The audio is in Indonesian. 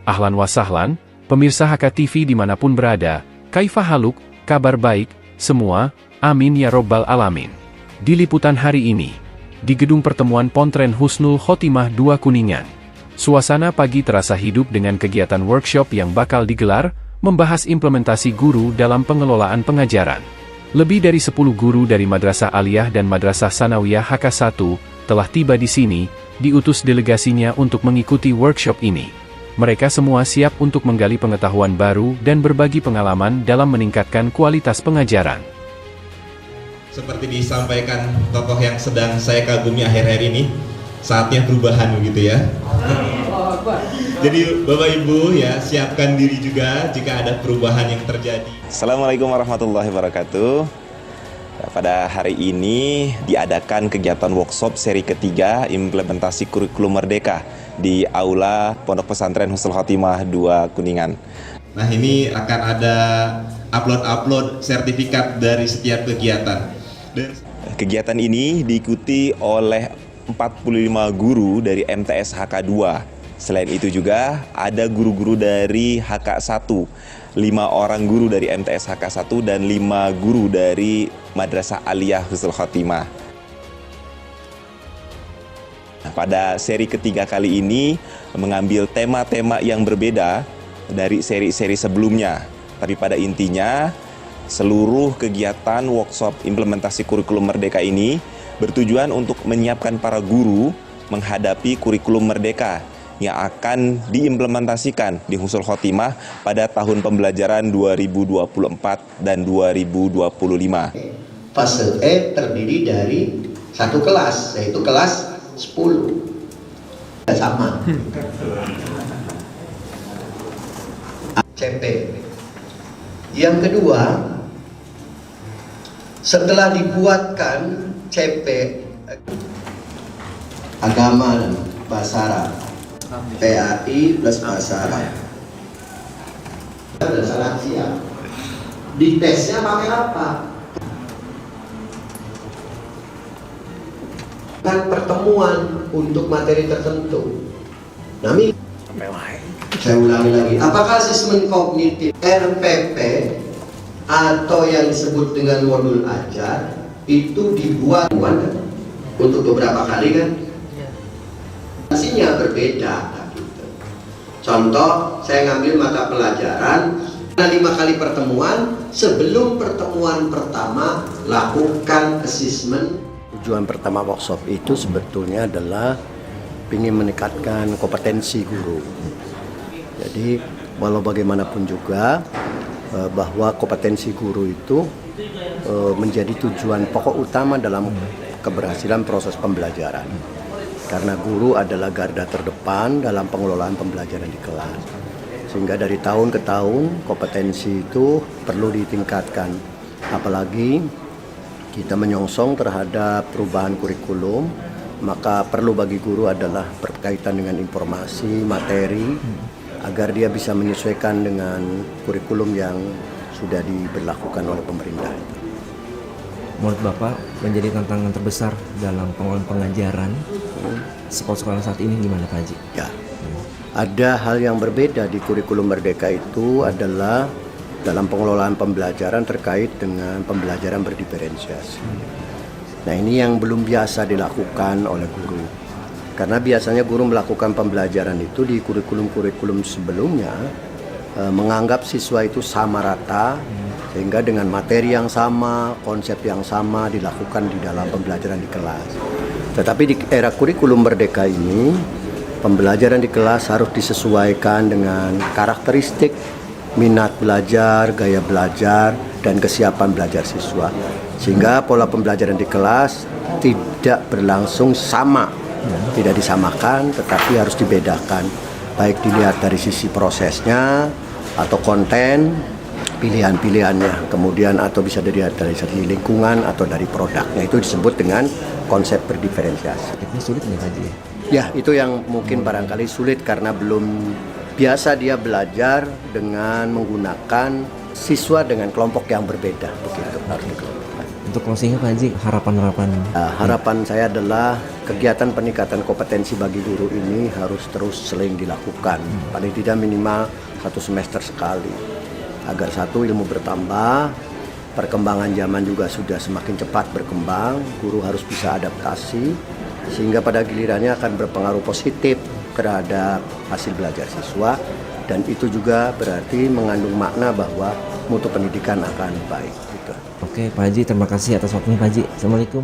Ahlan wa sahlan, pemirsa HKTV dimanapun berada, kaifah haluk, kabar baik, semua, amin ya robbal alamin. Di liputan hari ini, di Gedung Pertemuan Pontren Husnul Khotimah 2 Kuningan, suasana pagi terasa hidup dengan kegiatan workshop yang bakal digelar, membahas implementasi guru dalam pengelolaan pengajaran. Lebih dari 10 guru dari Madrasah Aliyah dan Madrasah Sanawiyah HK1 telah tiba di sini, diutus delegasinya untuk mengikuti workshop ini. Mereka semua siap untuk menggali pengetahuan baru dan berbagi pengalaman dalam meningkatkan kualitas pengajaran. Seperti disampaikan tokoh yang sedang saya kagumi akhir-akhir ini, saatnya perubahan begitu ya. Jadi Bapak Ibu ya, siapkan diri juga jika ada perubahan yang terjadi. Assalamualaikum warahmatullahi wabarakatuh. Pada hari ini diadakan kegiatan workshop seri ketiga implementasi kurikulum Merdeka di Aula Pondok Pesantren Husnul Khotimah 2 Kuningan. Nah, ini akan ada upload sertifikat dari setiap kegiatan. Kegiatan ini diikuti oleh 45 guru dari MTS HK2. Selain itu juga ada guru-guru dari HK1, 5 orang guru dari MTS HK1 dan 5 guru dari Madrasah Aliyah Husnul Khotimah. Pada seri ketiga kali ini mengambil tema-tema yang berbeda dari seri-seri sebelumnya. Tapi pada intinya seluruh kegiatan workshop implementasi kurikulum Merdeka ini bertujuan untuk menyiapkan para guru menghadapi kurikulum Merdeka yang akan diimplementasikan di Husnul Khotimah pada tahun pembelajaran 2024 dan 2025. Fase E terdiri dari satu kelas, yaitu kelas 10. Sama. CP. Yang kedua, setelah dibuatkan CP agama dan bahasa Arab, PAI plus bahasa Arab, dan salah siap. Di tesnya pakai apa? Kan pertemuan untuk materi tertentu. Nami, saya ulangi lagi. Apakah asesmen kognitif RPP atau yang disebut dengan modul ajar itu dibuat untuk beberapa kali kan? Hasilnya berbeda. Contoh, saya ngambil mata pelajaran 5 kali pertemuan. Sebelum pertemuan pertama, lakukan asesmen. Tujuan pertama workshop itu sebetulnya adalah ingin meningkatkan kompetensi guru. Jadi walau bagaimanapun juga bahwa kompetensi guru itu menjadi tujuan pokok utama dalam keberhasilan proses pembelajaran. Karena guru adalah garda terdepan dalam pengelolaan pembelajaran di kelas. Sehingga dari tahun ke tahun kompetensi itu perlu ditingkatkan. Apalagi kita menyongsong terhadap perubahan kurikulum, maka perlu bagi guru adalah berkaitan dengan informasi, materi, agar dia bisa menyesuaikan dengan kurikulum yang sudah diberlakukan oleh pemerintah. Menurut Bapak, menjadi tantangan terbesar dalam pengelolaan pengajaran sekolah-sekolah saat ini gimana Pak Haji? Ya, ada hal yang berbeda di kurikulum Merdeka itu adalah dalam pengelolaan pembelajaran terkait dengan pembelajaran berdiferensiasi. Nah, ini yang belum biasa dilakukan oleh guru. Karena biasanya guru melakukan pembelajaran itu di kurikulum-kurikulum sebelumnya menganggap siswa itu sama rata, sehingga dengan materi yang sama, konsep yang sama dilakukan di dalam pembelajaran di kelas. Tetapi di era kurikulum Merdeka ini, pembelajaran di kelas harus disesuaikan dengan karakteristik minat belajar, gaya belajar, dan kesiapan belajar siswa. Sehingga pola pembelajaran di kelas tidak berlangsung sama, tidak disamakan, tetapi harus dibedakan. Baik dilihat dari sisi prosesnya, atau konten, pilihan-pilihannya, kemudian atau bisa dilihat dari segi lingkungan atau dari produknya. Itu disebut dengan konsep berdiferensiasi. Ini sulit nih Haji? Ya, itu yang mungkin barangkali sulit karena belum biasa dia belajar dengan menggunakan siswa dengan kelompok yang berbeda, begitu harus dikelompokkan. Untuk closingnya Pak Haji, harapan-harapan. Harapan saya adalah kegiatan peningkatan kompetensi bagi guru ini harus terus sering dilakukan, paling tidak minimal 1 semester sekali, agar satu, ilmu bertambah, perkembangan zaman juga sudah semakin cepat berkembang, guru harus bisa adaptasi, sehingga pada gilirannya akan berpengaruh positif terhadap hasil belajar siswa, dan itu juga berarti mengandung makna bahwa mutu pendidikan akan baik. Gitu. Oke Pak Haji, terima kasih atas waktunya Pak Haji. Assalamualaikum.